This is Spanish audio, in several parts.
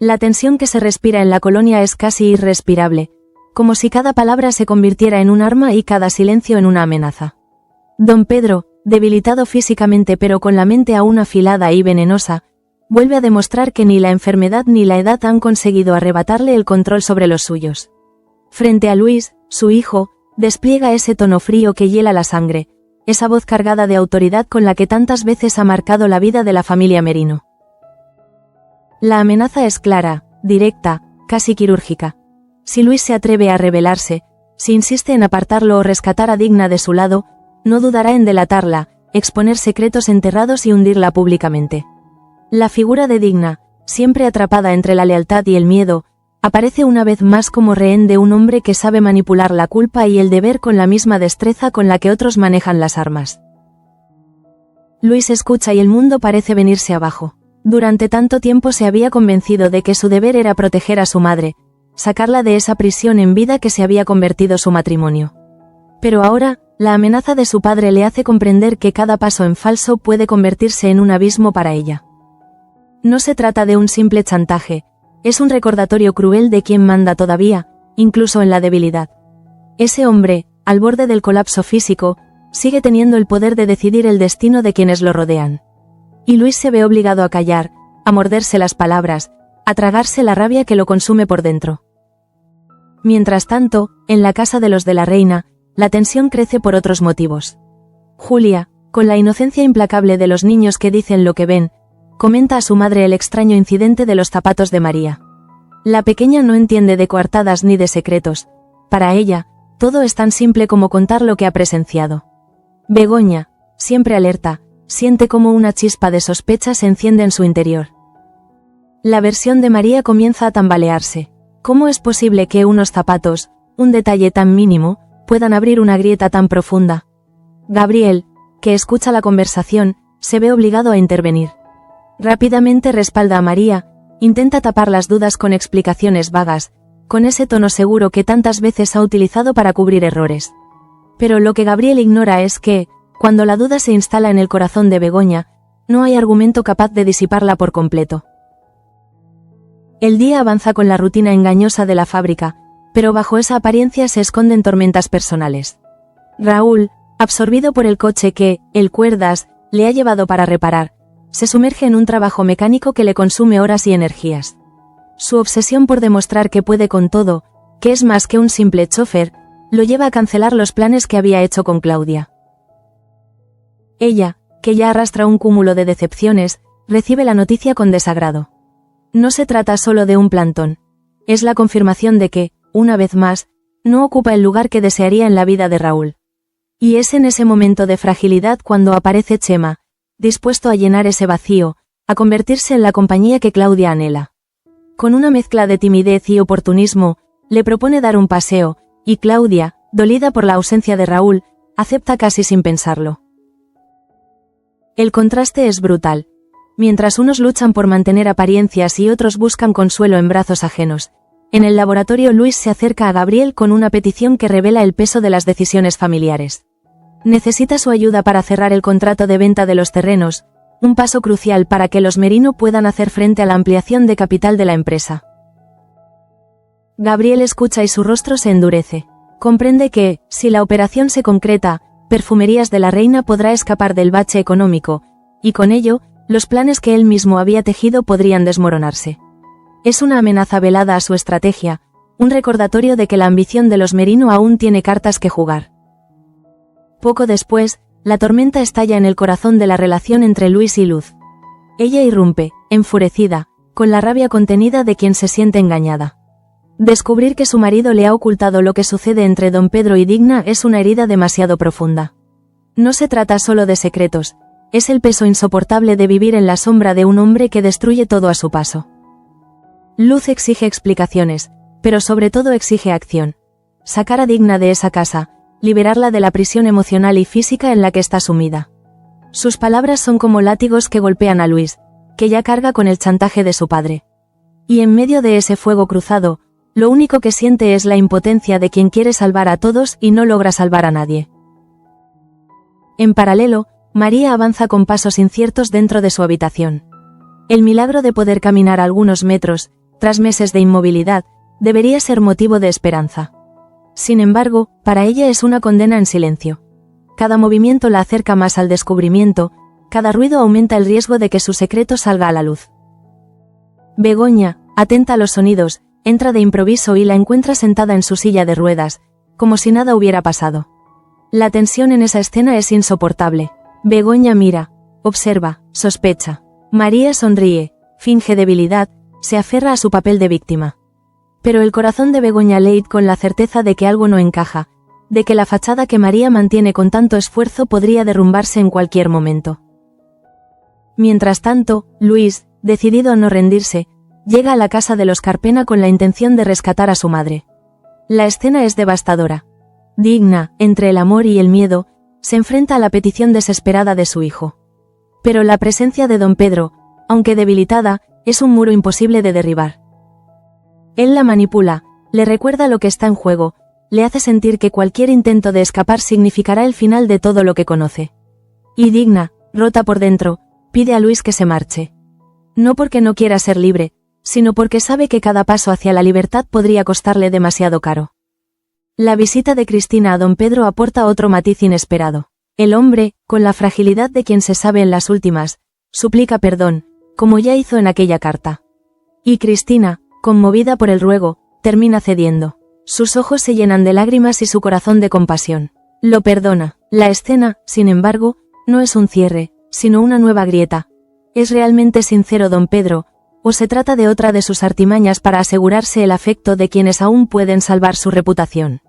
La tensión que se respira en la colonia es casi irrespirable, como si cada palabra se convirtiera en un arma y cada silencio en una amenaza. Don Pedro, debilitado físicamente pero con la mente aún afilada y venenosa, vuelve a demostrar que ni la enfermedad ni la edad han conseguido arrebatarle el control sobre los suyos. Frente a Luis, su hijo, despliega ese tono frío que hiela la sangre, esa voz cargada de autoridad con la que tantas veces ha marcado la vida de la familia Merino. La amenaza es clara, directa, casi quirúrgica. Si Luis se atreve a rebelarse, si insiste en apartarlo o rescatar a Digna de su lado, no dudará en delatarla, exponer secretos enterrados y hundirla públicamente. La figura de Digna, siempre atrapada entre la lealtad y el miedo, aparece una vez más como rehén de un hombre que sabe manipular la culpa y el deber con la misma destreza con la que otros manejan las armas. Luis escucha y el mundo parece venirse abajo. Durante tanto tiempo se había convencido de que su deber era proteger a su madre, sacarla de esa prisión en vida que se había convertido su matrimonio. Pero ahora, la amenaza de su padre le hace comprender que cada paso en falso puede convertirse en un abismo para ella. No se trata de un simple chantaje, es un recordatorio cruel de quien manda todavía, incluso en la debilidad. Ese hombre, al borde del colapso físico, sigue teniendo el poder de decidir el destino de quienes lo rodean. Y Luis se ve obligado a callar, a morderse las palabras, a tragarse la rabia que lo consume por dentro. Mientras tanto, en la casa de los de la reina, la tensión crece por otros motivos. Julia, con la inocencia implacable de los niños que dicen lo que ven, comenta a su madre el extraño incidente de los zapatos de María. La pequeña no entiende de coartadas ni de secretos. Para ella, todo es tan simple como contar lo que ha presenciado. Begoña, siempre alerta, siente como una chispa de sospecha se enciende en su interior. La versión de María comienza a tambalearse. ¿Cómo es posible que unos zapatos, un detalle tan mínimo, puedan abrir una grieta tan profunda? Gabriel, que escucha la conversación, se ve obligado a intervenir. Rápidamente respalda a María, intenta tapar las dudas con explicaciones vagas, con ese tono seguro que tantas veces ha utilizado para cubrir errores. Pero lo que Gabriel ignora es que, cuando la duda se instala en el corazón de Begoña, no hay argumento capaz de disiparla por completo. El día avanza con la rutina engañosa de la fábrica, pero bajo esa apariencia se esconden tormentas personales. Raúl, absorbido por el coche que, el Cuerdas, le ha llevado para reparar, se sumerge en un trabajo mecánico que le consume horas y energías. Su obsesión por demostrar que puede con todo, que es más que un simple chofer, lo lleva a cancelar los planes que había hecho con Claudia. Ella, que ya arrastra un cúmulo de decepciones, recibe la noticia con desagrado. No se trata solo de un plantón. Es la confirmación de que, una vez más, no ocupa el lugar que desearía en la vida de Raúl. Y es en ese momento de fragilidad cuando aparece Chema, dispuesto a llenar ese vacío, a convertirse en la compañía que Claudia anhela. Con una mezcla de timidez y oportunismo, le propone dar un paseo, y Claudia, dolida por la ausencia de Raúl, acepta casi sin pensarlo. El contraste es brutal. Mientras unos luchan por mantener apariencias y otros buscan consuelo en brazos ajenos, en el laboratorio Luis se acerca a Gabriel con una petición que revela el peso de las decisiones familiares. Necesita su ayuda para cerrar el contrato de venta de los terrenos, un paso crucial para que los Merino puedan hacer frente a la ampliación de capital de la empresa. Gabriel escucha y su rostro se endurece. Comprende que, si la operación se concreta, Perfumerías de la Reina podrá escapar del bache económico, y con ello, los planes que él mismo había tejido podrían desmoronarse. Es una amenaza velada a su estrategia, un recordatorio de que la ambición de los Merino aún tiene cartas que jugar. Poco después, la tormenta estalla en el corazón de la relación entre Luis y Luz. Ella irrumpe, enfurecida, con la rabia contenida de quien se siente engañada. Descubrir que su marido le ha ocultado lo que sucede entre don Pedro y Digna es una herida demasiado profunda. No se trata solo de secretos, es el peso insoportable de vivir en la sombra de un hombre que destruye todo a su paso. Luz exige explicaciones, pero sobre todo exige acción. Sacar a Digna de esa casa, liberarla de la prisión emocional y física en la que está sumida. Sus palabras son como látigos que golpean a Luis, que ya carga con el chantaje de su padre. Y en medio de ese fuego cruzado, lo único que siente es la impotencia de quien quiere salvar a todos y no logra salvar a nadie. En paralelo, María avanza con pasos inciertos dentro de su habitación. El milagro de poder caminar algunos metros, tras meses de inmovilidad, debería ser motivo de esperanza. Sin embargo, para ella es una condena en silencio. Cada movimiento la acerca más al descubrimiento, cada ruido aumenta el riesgo de que su secreto salga a la luz. Begoña, atenta a los sonidos, entra de improviso y la encuentra sentada en su silla de ruedas, como si nada hubiera pasado. La tensión en esa escena es insoportable. Begoña mira, observa, sospecha. María sonríe, finge debilidad, se aferra a su papel de víctima. Pero el corazón de Begoña late con la certeza de que algo no encaja, de que la fachada que María mantiene con tanto esfuerzo podría derrumbarse en cualquier momento. Mientras tanto, Luis, decidido a no rendirse, llega a la casa de los Carpena con la intención de rescatar a su madre. La escena es devastadora. Digna, entre el amor y el miedo, se enfrenta a la petición desesperada de su hijo. Pero la presencia de don Pedro, aunque debilitada, es un muro imposible de derribar. Él la manipula, le recuerda lo que está en juego, le hace sentir que cualquier intento de escapar significará el final de todo lo que conoce. Y Digna, rota por dentro, pide a Luis que se marche. No porque no quiera ser libre, sino porque sabe que cada paso hacia la libertad podría costarle demasiado caro. La visita de Cristina a don Pedro aporta otro matiz inesperado. El hombre, con la fragilidad de quien se sabe en las últimas, suplica perdón, como ya hizo en aquella carta. Y Cristina, conmovida por el ruego, termina cediendo. Sus ojos se llenan de lágrimas y su corazón de compasión. Lo perdona. La escena, sin embargo, no es un cierre, sino una nueva grieta. ¿Es realmente sincero don Pedro, o se trata de otra de sus artimañas para asegurarse el afecto de quienes aún pueden salvar su reputación?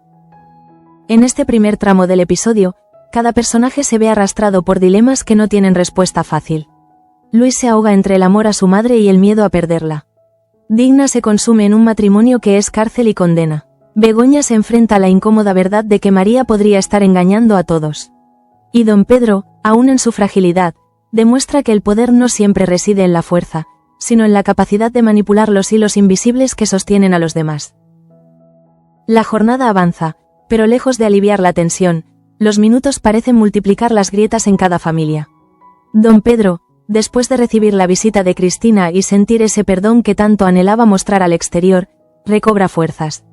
En este primer tramo del episodio, cada personaje se ve arrastrado por dilemas que no tienen respuesta fácil. Luis se ahoga entre el amor a su madre y el miedo a perderla. Digna se consume en un matrimonio que es cárcel y condena. Begoña se enfrenta a la incómoda verdad de que María podría estar engañando a todos. Y don Pedro, aún en su fragilidad, demuestra que el poder no siempre reside en la fuerza, sino en la capacidad de manipular los hilos invisibles que sostienen a los demás. La jornada avanza, pero lejos de aliviar la tensión, los minutos parecen multiplicar las grietas en cada familia. Don Pedro, después de recibir la visita de Cristina y sentir ese perdón que tanto anhelaba mostrar al exterior, recobra fuerzas.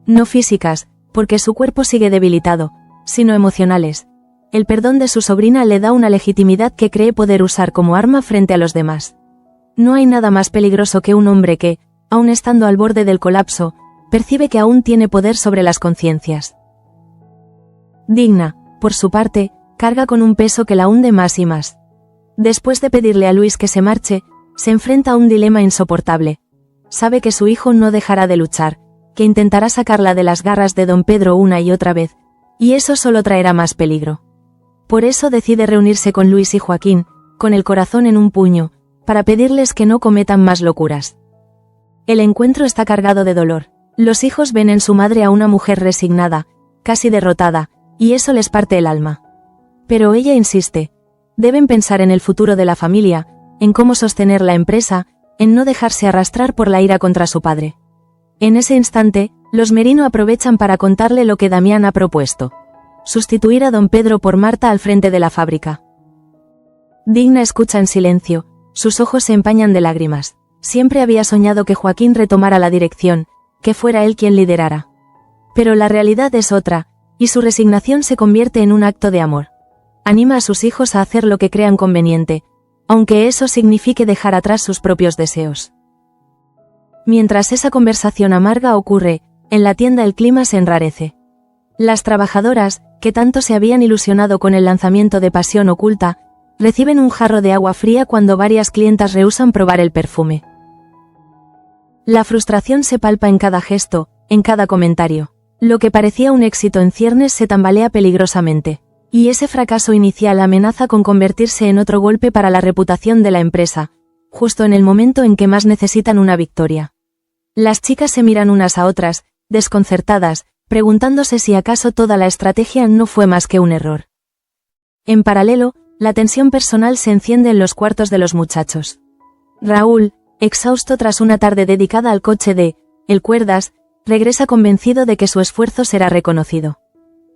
No físicas, porque su cuerpo sigue debilitado, sino emocionales. El perdón de su sobrina le da una legitimidad que cree poder usar como arma frente a los demás. No hay nada más peligroso que un hombre que, aun estando al borde del colapso, percibe que aún tiene poder sobre las conciencias. Digna, por su parte, carga con un peso que la hunde más y más. Después de pedirle a Luis que se marche, se enfrenta a un dilema insoportable. Sabe que su hijo no dejará de luchar, que intentará sacarla de las garras de don Pedro una y otra vez, y eso solo traerá más peligro. Por eso decide reunirse con Luis y Joaquín, con el corazón en un puño, para pedirles que no cometan más locuras. El encuentro está cargado de dolor. Los hijos ven en su madre a una mujer resignada, casi derrotada, y eso les parte el alma. Pero ella insiste. Deben pensar en el futuro de la familia, en cómo sostener la empresa, en no dejarse arrastrar por la ira contra su padre. En ese instante, los Merino aprovechan para contarle lo que Damián ha propuesto. Sustituir a don Pedro por Marta al frente de la fábrica. Digna escucha en silencio, sus ojos se empañan de lágrimas. Siempre había soñado que Joaquín retomara la dirección, que fuera él quien liderara. Pero la realidad es otra, y su resignación se convierte en un acto de amor. Anima a sus hijos a hacer lo que crean conveniente, aunque eso signifique dejar atrás sus propios deseos. Mientras esa conversación amarga ocurre, en la tienda el clima se enrarece. Las trabajadoras, que tanto se habían ilusionado con el lanzamiento de Pasión Oculta, reciben un jarro de agua fría cuando varias clientas rehúsan probar el perfume. La frustración se palpa en cada gesto, en cada comentario. Lo que parecía un éxito en ciernes se tambalea peligrosamente. Y ese fracaso inicial amenaza con convertirse en otro golpe para la reputación de la empresa, justo en el momento en que más necesitan una victoria. Las chicas se miran unas a otras, desconcertadas, preguntándose si acaso toda la estrategia no fue más que un error. En paralelo, la tensión personal se enciende en los cuartos de los muchachos. Raúl, exhausto tras una tarde dedicada al coche de El Cuerdas, regresa convencido de que su esfuerzo será reconocido.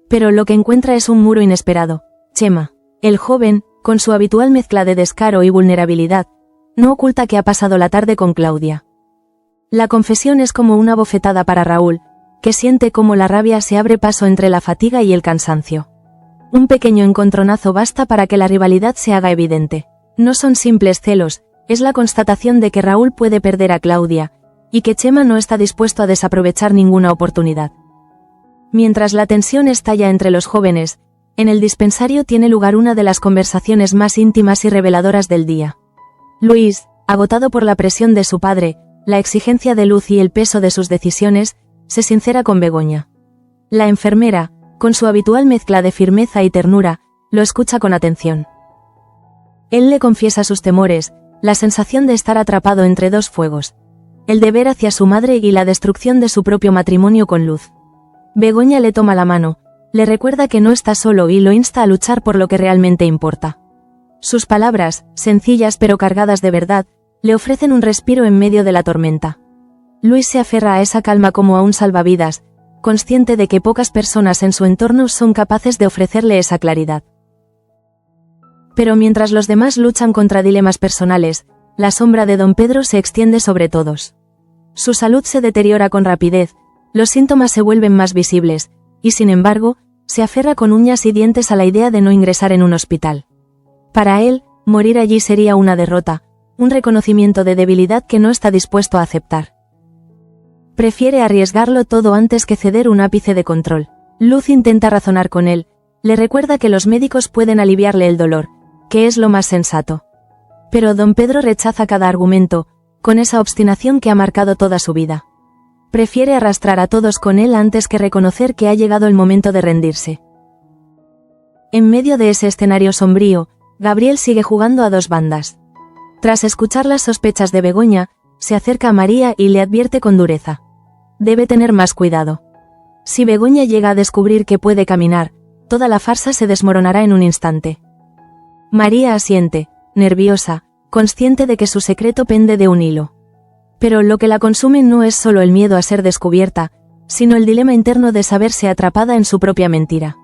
Pero lo que encuentra es un muro inesperado. Chema, el joven, con su habitual mezcla de descaro y vulnerabilidad, no oculta que ha pasado la tarde con Claudia. La confesión es como una bofetada para Raúl, que siente cómo la rabia se abre paso entre la fatiga y el cansancio. Un pequeño encontronazo basta para que la rivalidad se haga evidente. No son simples celos, es la constatación de que Raúl puede perder a Claudia, y que Chema no está dispuesto a desaprovechar ninguna oportunidad. Mientras la tensión estalla entre los jóvenes, en el dispensario tiene lugar una de las conversaciones más íntimas y reveladoras del día. Luis, agotado por la presión de su padre, la exigencia de Luz y el peso de sus decisiones, se sincera con Begoña. La enfermera, con su habitual mezcla de firmeza y ternura, lo escucha con atención. Él le confiesa sus temores, la sensación de estar atrapado entre dos fuegos, el deber hacia su madre y la destrucción de su propio matrimonio con Luz. Begoña le toma la mano, le recuerda que no está solo y lo insta a luchar por lo que realmente importa. Sus palabras, sencillas pero cargadas de verdad, le ofrecen un respiro en medio de la tormenta. Luis se aferra a esa calma como a un salvavidas, consciente de que pocas personas en su entorno son capaces de ofrecerle esa claridad. Pero mientras los demás luchan contra dilemas personales, la sombra de don Pedro se extiende sobre todos. Su salud se deteriora con rapidez, los síntomas se vuelven más visibles, y sin embargo, se aferra con uñas y dientes a la idea de no ingresar en un hospital. Para él, morir allí sería una derrota, un reconocimiento de debilidad que no está dispuesto a aceptar. Prefiere arriesgarlo todo antes que ceder un ápice de control. Luz intenta razonar con él, le recuerda que los médicos pueden aliviarle el dolor, que es lo más sensato. Pero don Pedro rechaza cada argumento, con esa obstinación que ha marcado toda su vida. Prefiere arrastrar a todos con él antes que reconocer que ha llegado el momento de rendirse. En medio de ese escenario sombrío, Gabriel sigue jugando a dos bandas. Tras escuchar las sospechas de Begoña, se acerca a María y le advierte con dureza. Debe tener más cuidado. Si Begoña llega a descubrir que puede caminar, toda la farsa se desmoronará en un instante. María asiente, nerviosa, consciente de que su secreto pende de un hilo. Pero lo que la consume no es solo el miedo a ser descubierta, sino el dilema interno de saberse atrapada en su propia mentira.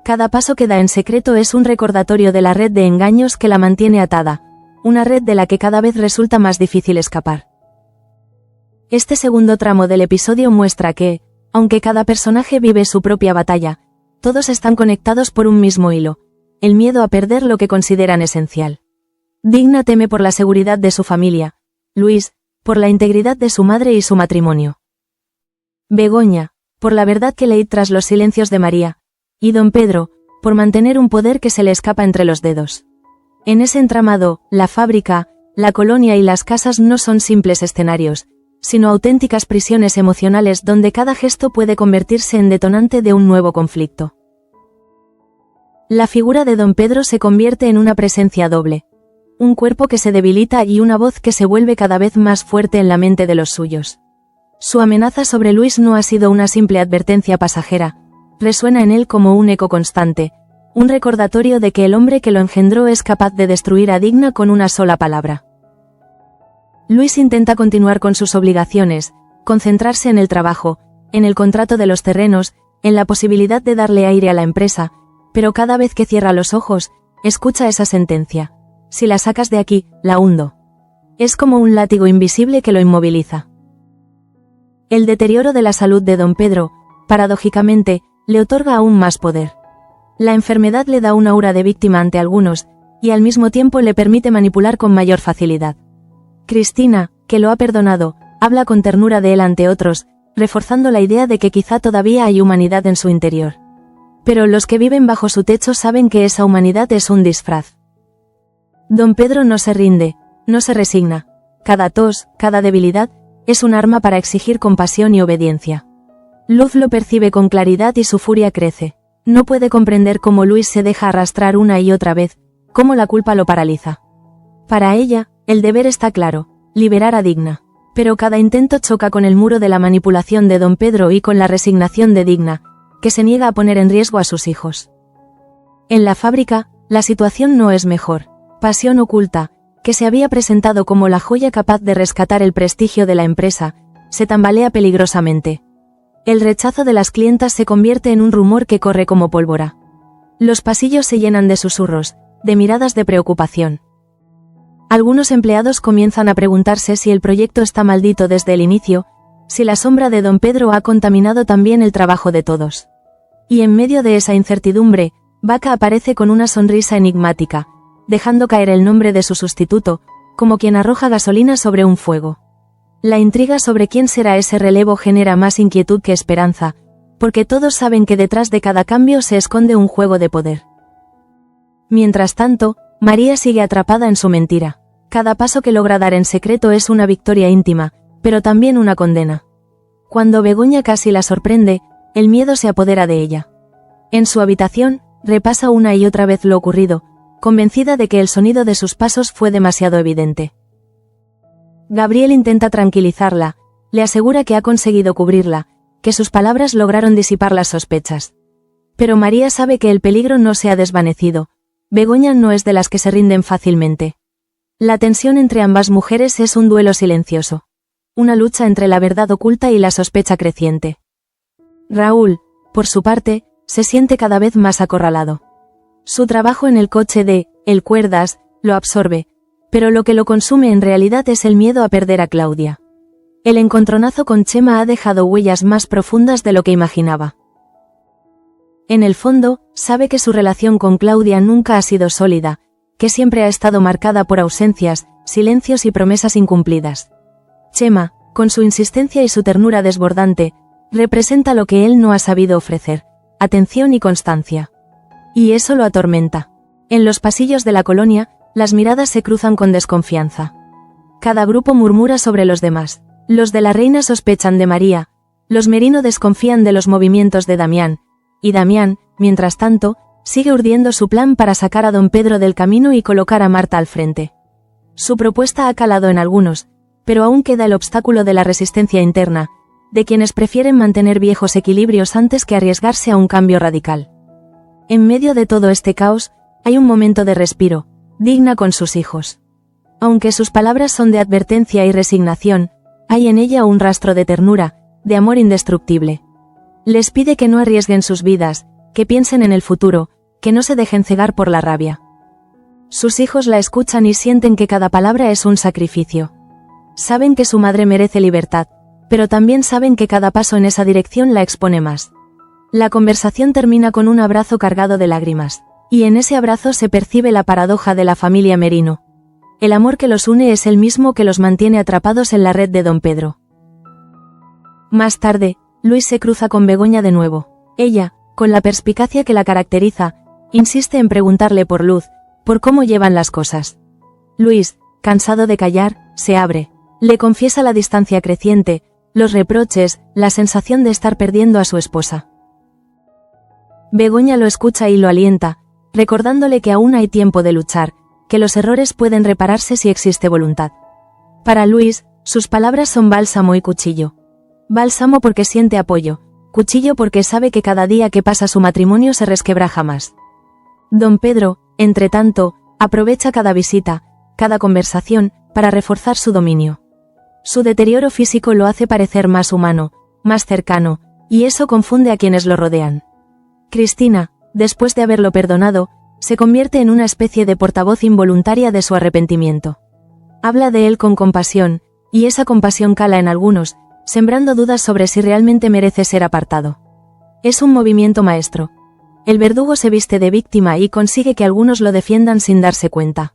Cada paso que da en secreto es un recordatorio de la red de engaños que la mantiene atada, una red de la que cada vez resulta más difícil escapar. Este segundo tramo del episodio muestra que, aunque cada personaje vive su propia batalla, todos están conectados por un mismo hilo, el miedo a perder lo que consideran esencial. Digna teme por la seguridad de su familia, Luis, por la integridad de su madre y su matrimonio. Begoña, por la verdad que leí tras los silencios de María, y don Pedro, por mantener un poder que se le escapa entre los dedos. En ese entramado, la fábrica, la colonia y las casas no son simples escenarios, sino auténticas prisiones emocionales donde cada gesto puede convertirse en detonante de un nuevo conflicto. La figura de don Pedro se convierte en una presencia doble. Un cuerpo que se debilita y una voz que se vuelve cada vez más fuerte en la mente de los suyos. Su amenaza sobre Luis no ha sido una simple advertencia pasajera, resuena en él como un eco constante, un recordatorio de que el hombre que lo engendró es capaz de destruir a Digna con una sola palabra. Luis intenta continuar con sus obligaciones, concentrarse en el trabajo, en el contrato de los terrenos, en la posibilidad de darle aire a la empresa, pero cada vez que cierra los ojos, escucha esa sentencia. Si la sacas de aquí, la hundo. Es como un látigo invisible que lo inmoviliza. El deterioro de la salud de don Pedro, paradójicamente, le otorga aún más poder. La enfermedad le da un aura de víctima ante algunos, y al mismo tiempo le permite manipular con mayor facilidad. Cristina, que lo ha perdonado, habla con ternura de él ante otros, reforzando la idea de que quizá todavía hay humanidad en su interior. Pero los que viven bajo su techo saben que esa humanidad es un disfraz. Don Pedro no se rinde, no se resigna. Cada tos, cada debilidad, es un arma para exigir compasión y obediencia. Luz lo percibe con claridad y su furia crece. No puede comprender cómo Luis se deja arrastrar una y otra vez, cómo la culpa lo paraliza. Para ella, el deber está claro, liberar a Digna. Pero cada intento choca con el muro de la manipulación de don Pedro y con la resignación de Digna, que se niega a poner en riesgo a sus hijos. En la fábrica, la situación no es mejor. Pasión oculta, que se había presentado como la joya capaz de rescatar el prestigio de la empresa, se tambalea peligrosamente. El rechazo de las clientas se convierte en un rumor que corre como pólvora. Los pasillos se llenan de susurros, de miradas de preocupación. Algunos empleados comienzan a preguntarse si el proyecto está maldito desde el inicio, si la sombra de don Pedro ha contaminado también el trabajo de todos. Y en medio de esa incertidumbre, Vaca aparece con una sonrisa enigmática, dejando caer el nombre de su sustituto, como quien arroja gasolina sobre un fuego. La intriga sobre quién será ese relevo genera más inquietud que esperanza, porque todos saben que detrás de cada cambio se esconde un juego de poder. Mientras tanto, María sigue atrapada en su mentira. Cada paso que logra dar en secreto es una victoria íntima, pero también una condena. Cuando Begoña casi la sorprende, el miedo se apodera de ella. En su habitación, repasa una y otra vez lo ocurrido, convencida de que el sonido de sus pasos fue demasiado evidente. Gabriel intenta tranquilizarla, le asegura que ha conseguido cubrirla, que sus palabras lograron disipar las sospechas. Pero María sabe que el peligro no se ha desvanecido. Begoña no es de las que se rinden fácilmente. La tensión entre ambas mujeres es un duelo silencioso. Una lucha entre la verdad oculta y la sospecha creciente. Raúl, por su parte, se siente cada vez más acorralado. Su trabajo en el coche de El Cuerdas lo absorbe, pero lo que lo consume en realidad es el miedo a perder a Claudia. El encontronazo con Chema ha dejado huellas más profundas de lo que imaginaba. En el fondo, sabe que su relación con Claudia nunca ha sido sólida, que siempre ha estado marcada por ausencias, silencios y promesas incumplidas. Chema, con su insistencia y su ternura desbordante, representa lo que él no ha sabido ofrecer: atención y constancia. Y eso lo atormenta. En los pasillos de la colonia, las miradas se cruzan con desconfianza. Cada grupo murmura sobre los demás. Los de la Reina sospechan de María, los Merino desconfían de los movimientos de Damián, y Damián, mientras tanto, sigue urdiendo su plan para sacar a don Pedro del camino y colocar a Marta al frente. Su propuesta ha calado en algunos, pero aún queda el obstáculo de la resistencia interna, de quienes prefieren mantener viejos equilibrios antes que arriesgarse a un cambio radical. En medio de todo este caos, hay un momento de respiro, Digna con sus hijos. Aunque sus palabras son de advertencia y resignación, hay en ella un rastro de ternura, de amor indestructible. Les pide que no arriesguen sus vidas, que piensen en el futuro, que no se dejen cegar por la rabia. Sus hijos la escuchan y sienten que cada palabra es un sacrificio. Saben que su madre merece libertad, pero también saben que cada paso en esa dirección la expone más. La conversación termina con un abrazo cargado de lágrimas, y en ese abrazo se percibe la paradoja de la familia Merino. El amor que los une es el mismo que los mantiene atrapados en la red de don Pedro. Más tarde, Luis se cruza con Begoña de nuevo. Ella, con la perspicacia que la caracteriza, insiste en preguntarle por Luz, por cómo llevan las cosas. Luis, cansado de callar, se abre. Le confiesa la distancia creciente, los reproches, la sensación de estar perdiendo a su esposa. Begoña lo escucha y lo alienta, recordándole que aún hay tiempo de luchar, que los errores pueden repararse si existe voluntad. Para Luis, sus palabras son bálsamo y cuchillo. Bálsamo porque siente apoyo, cuchillo porque sabe que cada día que pasa su matrimonio se resquebraja más. Don Pedro, entre tanto, aprovecha cada visita, cada conversación, para reforzar su dominio. Su deterioro físico lo hace parecer más humano, más cercano, y eso confunde a quienes lo rodean. Cristina, después de haberlo perdonado, se convierte en una especie de portavoz involuntaria de su arrepentimiento. Habla de él con compasión, y esa compasión cala en algunos, sembrando dudas sobre si realmente merece ser apartado. Es un movimiento maestro. El verdugo se viste de víctima y consigue que algunos lo defiendan sin darse cuenta.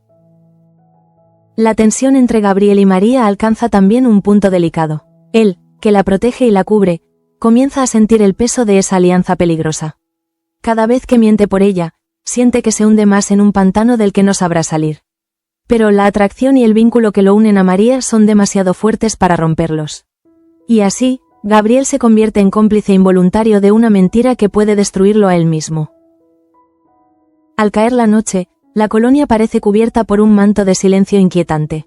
La tensión entre Gabriel y María alcanza también un punto delicado. Él, que la protege y la cubre, comienza a sentir el peso de esa alianza peligrosa. Cada vez que miente por ella, siente que se hunde más en un pantano del que no sabrá salir. Pero la atracción y el vínculo que lo unen a María son demasiado fuertes para romperlos. Y así, Gabriel se convierte en cómplice involuntario de una mentira que puede destruirlo a él mismo. Al caer la noche, la colonia parece cubierta por un manto de silencio inquietante.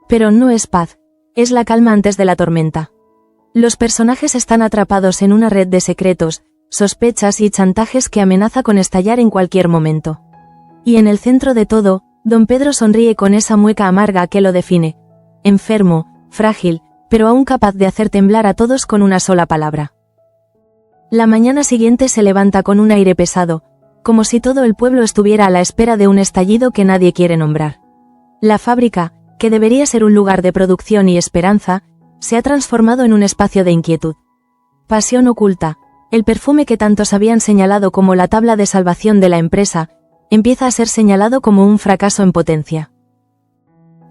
Pero no es paz, es la calma antes de la tormenta. Los personajes están atrapados en una red de secretos, sospechas y chantajes que amenaza con estallar en cualquier momento. Y en el centro de todo, don Pedro sonríe con esa mueca amarga que lo define. Enfermo, frágil, pero aún capaz de hacer temblar a todos con una sola palabra. La mañana siguiente se levanta con un aire pesado, como si todo el pueblo estuviera a la espera de un estallido que nadie quiere nombrar. La fábrica, que debería ser un lugar de producción y esperanza, se ha transformado en un espacio de inquietud. Pasión oculta, el perfume que tantos habían señalado como la tabla de salvación de la empresa, empieza a ser señalado como un fracaso en potencia.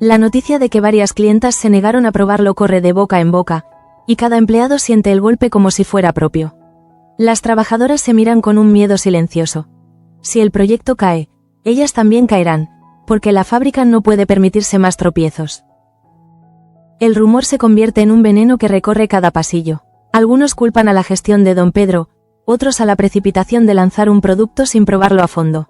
La noticia de que varias clientas se negaron a probarlo corre de boca en boca, y cada empleado siente el golpe como si fuera propio. Las trabajadoras se miran con un miedo silencioso. Si el proyecto cae, ellas también caerán, porque la fábrica no puede permitirse más tropiezos. El rumor se convierte en un veneno que recorre cada pasillo. Algunos culpan a la gestión de don Pedro, otros a la precipitación de lanzar un producto sin probarlo a fondo.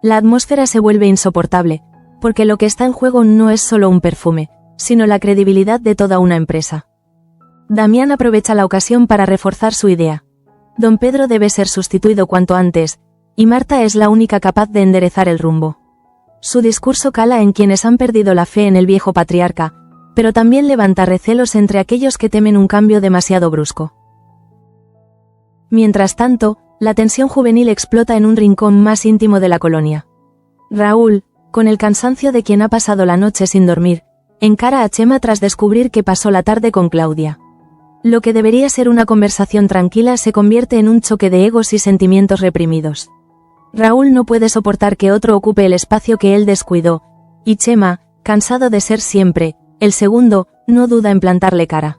La atmósfera se vuelve insoportable, porque lo que está en juego no es solo un perfume, sino la credibilidad de toda una empresa. Damián aprovecha la ocasión para reforzar su idea. Don Pedro debe ser sustituido cuanto antes, y Marta es la única capaz de enderezar el rumbo. Su discurso cala en quienes han perdido la fe en el viejo patriarca, pero también levanta recelos entre aquellos que temen un cambio demasiado brusco. Mientras tanto, la tensión juvenil explota en un rincón más íntimo de la colonia. Raúl, con el cansancio de quien ha pasado la noche sin dormir, encara a Chema tras descubrir que pasó la tarde con Claudia. Lo que debería ser una conversación tranquila se convierte en un choque de egos y sentimientos reprimidos. Raúl no puede soportar que otro ocupe el espacio que él descuidó, y Chema, cansado de ser siempre el segundo, no duda en plantarle cara.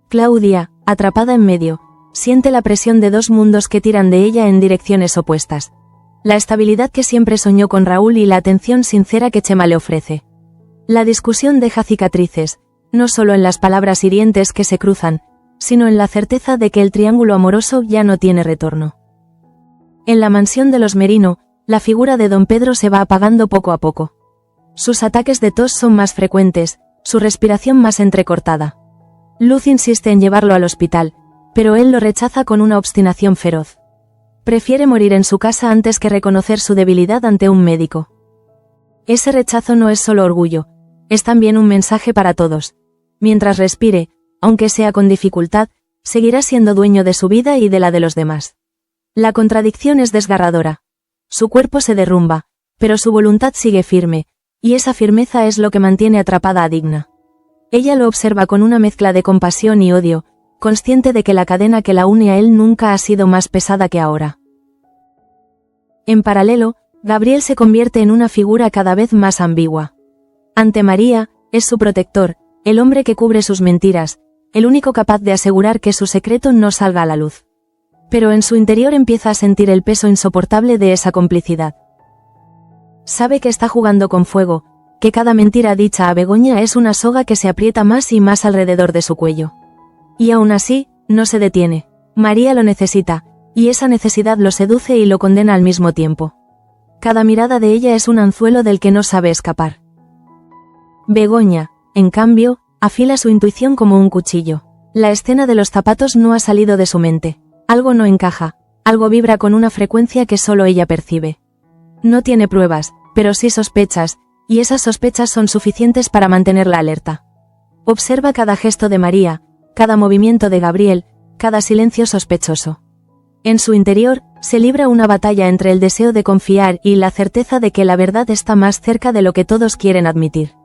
Claudia, atrapada en medio, siente la presión de dos mundos que tiran de ella en direcciones opuestas. La estabilidad que siempre soñó con Raúl y la atención sincera que Chema le ofrece. La discusión deja cicatrices, no solo en las palabras hirientes que se cruzan, sino en la certeza de que el triángulo amoroso ya no tiene retorno. En la mansión de los Merino, la figura de don Pedro se va apagando poco a poco. Sus ataques de tos son más frecuentes, su respiración más entrecortada. Luz insiste en llevarlo al hospital, pero él lo rechaza con una obstinación feroz. Prefiere morir en su casa antes que reconocer su debilidad ante un médico. Ese rechazo no es solo orgullo, es también un mensaje para todos. Mientras respire, aunque sea con dificultad, seguirá siendo dueño de su vida y de la de los demás. La contradicción es desgarradora. Su cuerpo se derrumba, pero su voluntad sigue firme, y esa firmeza es lo que mantiene atrapada a Digna. Ella lo observa con una mezcla de compasión y odio, consciente de que la cadena que la une a él nunca ha sido más pesada que ahora. En paralelo, Gabriel se convierte en una figura cada vez más ambigua. Ante María, es su protector, el hombre que cubre sus mentiras, el único capaz de asegurar que su secreto no salga a la luz. Pero en su interior empieza a sentir el peso insoportable de esa complicidad. Sabe que está jugando con fuego, que cada mentira dicha a Begoña es una soga que se aprieta más y más alrededor de su cuello. Y aún así, no se detiene. María lo necesita, y esa necesidad lo seduce y lo condena al mismo tiempo. Cada mirada de ella es un anzuelo del que no sabe escapar. Begoña, en cambio, afila su intuición como un cuchillo. La escena de los zapatos no ha salido de su mente. Algo no encaja, algo vibra con una frecuencia que solo ella percibe. No tiene pruebas, pero sí sospechas, y esas sospechas son suficientes para mantenerla alerta. Observa cada gesto de María, cada movimiento de Gabriel, cada silencio sospechoso. En su interior, se libra una batalla entre el deseo de confiar y la certeza de que la verdad está más cerca de lo que todos quieren admitir.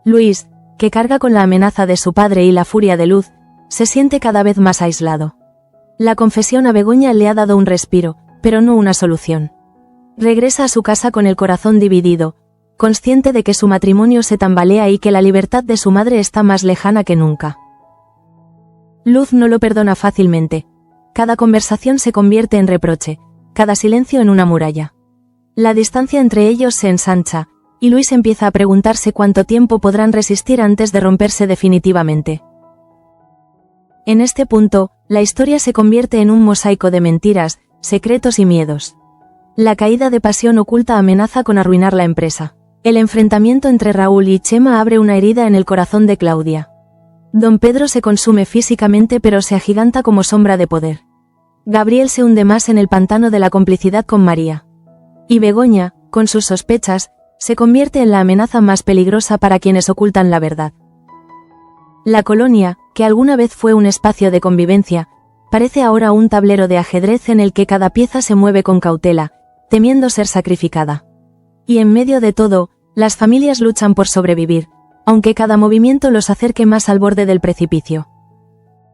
Luis, que carga con la amenaza de su padre y la furia de Luz, se siente cada vez más aislado. La confesión a Begoña le ha dado un respiro, pero no una solución. Regresa a su casa con el corazón dividido, consciente de que su matrimonio se tambalea y que la libertad de su madre está más lejana que nunca. Luz no lo perdona fácilmente. Cada conversación se convierte en reproche, cada silencio en una muralla. La distancia entre ellos se ensancha, y Luis empieza a preguntarse cuánto tiempo podrán resistir antes de romperse definitivamente. En este punto, la historia se convierte en un mosaico de mentiras, secretos y miedos. La caída de Pasión oculta amenaza con arruinar la empresa. El enfrentamiento entre Raúl y Chema abre una herida en el corazón de Claudia. Don Pedro se consume físicamente pero se agiganta como sombra de poder. Gabriel se hunde más en el pantano de la complicidad con María. Y Begoña, con sus sospechas, se convierte en la amenaza más peligrosa para quienes ocultan la verdad. La colonia, que alguna vez fue un espacio de convivencia, parece ahora un tablero de ajedrez en el que cada pieza se mueve con cautela, temiendo ser sacrificada. Y en medio de todo, las familias luchan por sobrevivir, aunque cada movimiento los acerque más al borde del precipicio.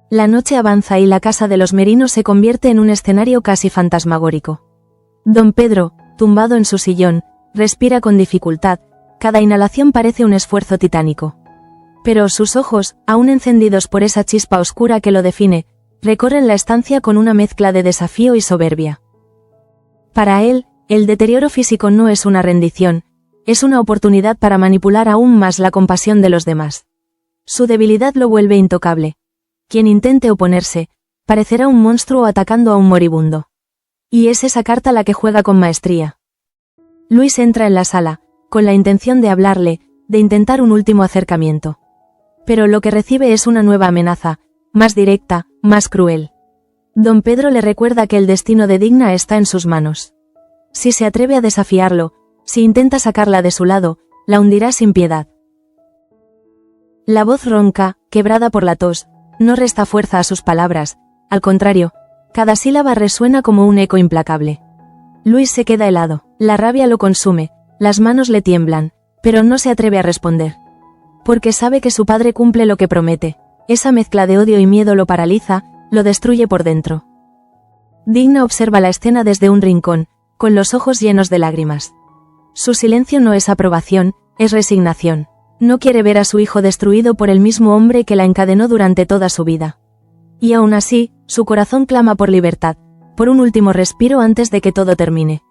La noche avanza y la casa de los Merino se convierte en un escenario casi fantasmagórico. Don Pedro, tumbado en su sillón, respira con dificultad, cada inhalación parece un esfuerzo titánico. Pero sus ojos, aún encendidos por esa chispa oscura que lo define, recorren la estancia con una mezcla de desafío y soberbia. Para él, el deterioro físico no es una rendición, es una oportunidad para manipular aún más la compasión de los demás. Su debilidad lo vuelve intocable. Quien intente oponerse, parecerá un monstruo atacando a un moribundo. Y es esa carta la que juega con maestría. Luis entra en la sala, con la intención de hablarle, de intentar un último acercamiento. Pero lo que recibe es una nueva amenaza, más directa, más cruel. Don Pedro le recuerda que el destino de Digna está en sus manos. Si se atreve a desafiarlo, si intenta sacarla de su lado, la hundirá sin piedad. La voz ronca, quebrada por la tos, no resta fuerza a sus palabras, al contrario, cada sílaba resuena como un eco implacable. Luis se queda helado, la rabia lo consume, las manos le tiemblan, pero no se atreve a responder. Porque sabe que su padre cumple lo que promete, esa mezcla de odio y miedo lo paraliza, lo destruye por dentro. Digna observa la escena desde un rincón, con los ojos llenos de lágrimas. Su silencio no es aprobación, es resignación. No quiere ver a su hijo destruido por el mismo hombre que la encadenó durante toda su vida. Y aún así, su corazón clama por libertad, por un último respiro antes de que todo termine.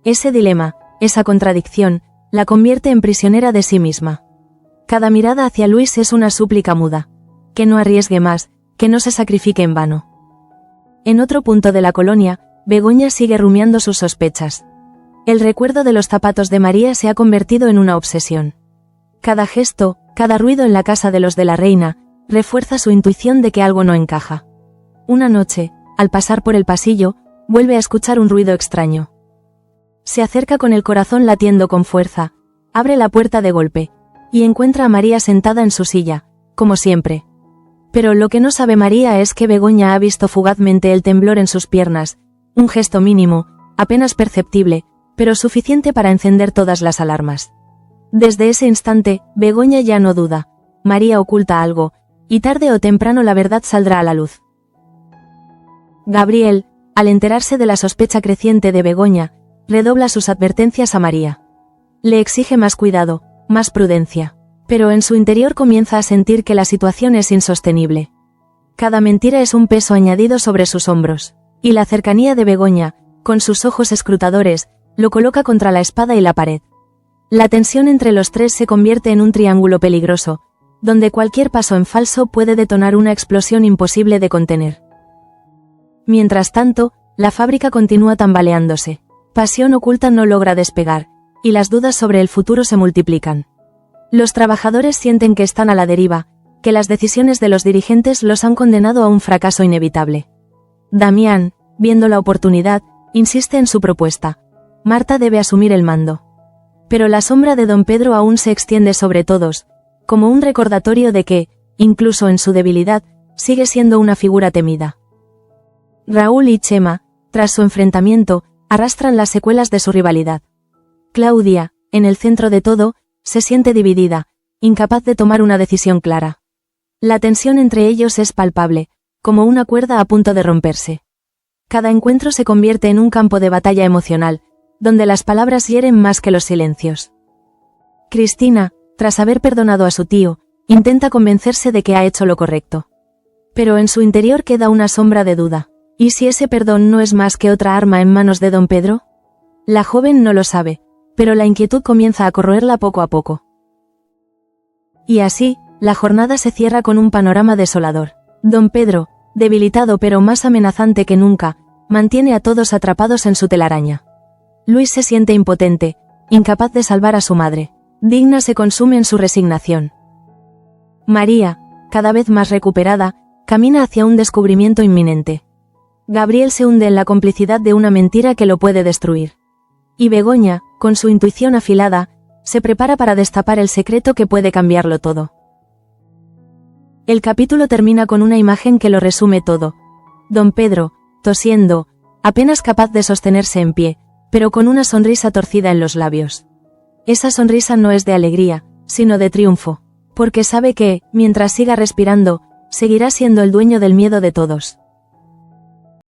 Ese dilema, esa contradicción, la convierte en prisionera de sí misma. Cada mirada hacia Luis es una súplica muda. Que no arriesgue más, que no se sacrifique en vano. En otro punto de la colonia, Begoña sigue rumiando sus sospechas. El recuerdo de los zapatos de María se ha convertido en una obsesión. Cada gesto, cada ruido en la casa de los de la reina, refuerza su intuición de que algo no encaja. Una noche, al pasar por el pasillo, vuelve a escuchar un ruido extraño. Se acerca con el corazón latiendo con fuerza, abre la puerta de golpe, y encuentra a María sentada en su silla, como siempre. Pero lo que no sabe María es que Begoña ha visto fugazmente el temblor en sus piernas, un gesto mínimo, apenas perceptible, pero suficiente para encender todas las alarmas. Desde ese instante, Begoña ya no duda. María oculta algo, y tarde o temprano la verdad saldrá a la luz. Gabriel, al enterarse de la sospecha creciente de Begoña, redobla sus advertencias a María. Le exige más cuidado, más prudencia. Pero en su interior comienza a sentir que la situación es insostenible. Cada mentira es un peso añadido sobre sus hombros, y la cercanía de Begoña, con sus ojos escrutadores, lo coloca contra la espada y la pared. La tensión entre los tres se convierte en un triángulo peligroso, donde cualquier paso en falso puede detonar una explosión imposible de contener. Mientras tanto, la fábrica continúa tambaleándose. Pasión oculta no logra despegar, y las dudas sobre el futuro se multiplican. Los trabajadores sienten que están a la deriva, que las decisiones de los dirigentes los han condenado a un fracaso inevitable. Damián, viendo la oportunidad, insiste en su propuesta. Marta debe asumir el mando. Pero la sombra de don Pedro aún se extiende sobre todos, como un recordatorio de que, incluso en su debilidad, sigue siendo una figura temida. Raúl y Chema, tras su enfrentamiento, arrastran las secuelas de su rivalidad. Claudia, en el centro de todo, se siente dividida, incapaz de tomar una decisión clara. La tensión entre ellos es palpable, como una cuerda a punto de romperse. Cada encuentro se convierte en un campo de batalla emocional, donde las palabras hieren más que los silencios. Cristina, tras haber perdonado a su tío, intenta convencerse de que ha hecho lo correcto. Pero en su interior queda una sombra de duda. ¿Y si ese perdón no es más que otra arma en manos de don Pedro? La joven no lo sabe, pero la inquietud comienza a corroerla poco a poco. Y así, la jornada se cierra con un panorama desolador. Don Pedro, debilitado pero más amenazante que nunca, mantiene a todos atrapados en su telaraña. Luis se siente impotente, incapaz de salvar a su madre. Digna se consume en su resignación. María, cada vez más recuperada, camina hacia un descubrimiento inminente. Gabriel se hunde en la complicidad de una mentira que lo puede destruir. Y Begoña, con su intuición afilada, se prepara para destapar el secreto que puede cambiarlo todo. El capítulo termina con una imagen que lo resume todo. Don Pedro, tosiendo, apenas capaz de sostenerse en pie, pero con una sonrisa torcida en los labios. Esa sonrisa no es de alegría, sino de triunfo. Porque sabe que, mientras siga respirando, seguirá siendo el dueño del miedo de todos.